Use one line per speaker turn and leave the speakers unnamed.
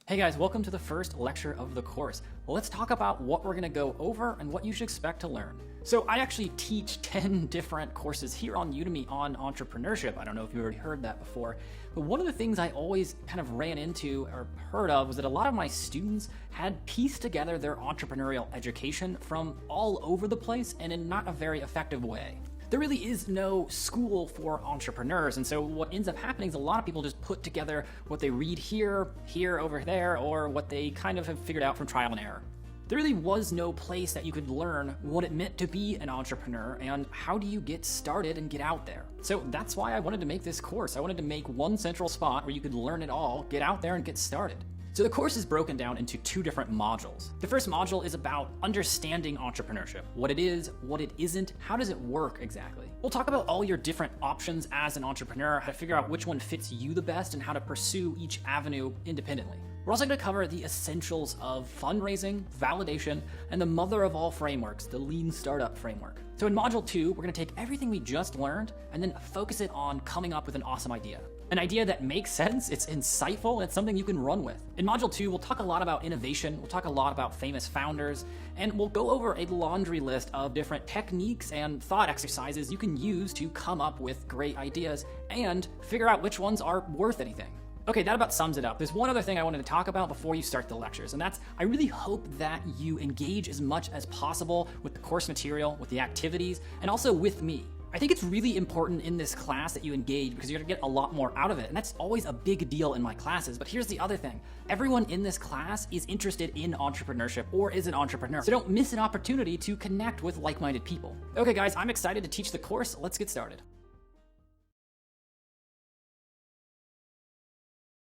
Hey guys, welcome to the first lecture of the course. Well, let's talk about what we're gonna go over and what you should expect to learn. So I actually teach 10 different courses here on Udemy on entrepreneurship. I don't know if you've already heard that before, but one of the things I always kind of ran into or heard of was that a lot of my students had pieced together their entrepreneurial education from all over the place and in not a very effective way. There really is no school for entrepreneurs, and so what ends up happening is a lot of people just put together what they read here, over there, or what they kind of have figured out from trial and error. There really was no place that you could learn what it meant to be an entrepreneur and how do you get started and get out there. So that's why I wanted to make this course. I wanted to make one central spot where you could learn it all, get out there and get started. So the course is broken down into two different modules. The first module is about understanding entrepreneurship, what it is, what it isn't, how does it work exactly. We'll talk about all your different options as an entrepreneur, how to figure out which one fits you the best and how to pursue each avenue independently. We're also going to cover the essentials of fundraising, validation, and the mother of all frameworks, the lean startup framework. So in module 2, we're going to take everything we just learned and then focus it on coming up with an awesome idea. An idea that makes sense, it's insightful, and it's something you can run with. In module 2, we'll talk a lot about innovation, we'll talk a lot about famous founders, and we'll go over a laundry list of different techniques and thought exercises you can use to come up with great ideas and figure out which ones are worth anything. Okay, that about sums it up. There's one other thing I wanted to talk about before you start the lectures, and that's I really hope that you engage as much as possible with the course material, with the activities, and also with me. I think it's really important in this class that you engage because you're gonna get a lot more out of it, and that's always a big deal in my classes. But here's the other thing. Everyone in this class is interested in entrepreneurship or is an entrepreneur, so don't miss an opportunity to connect with like-minded people. Okay guys, I'm excited to teach the course. Let's get started.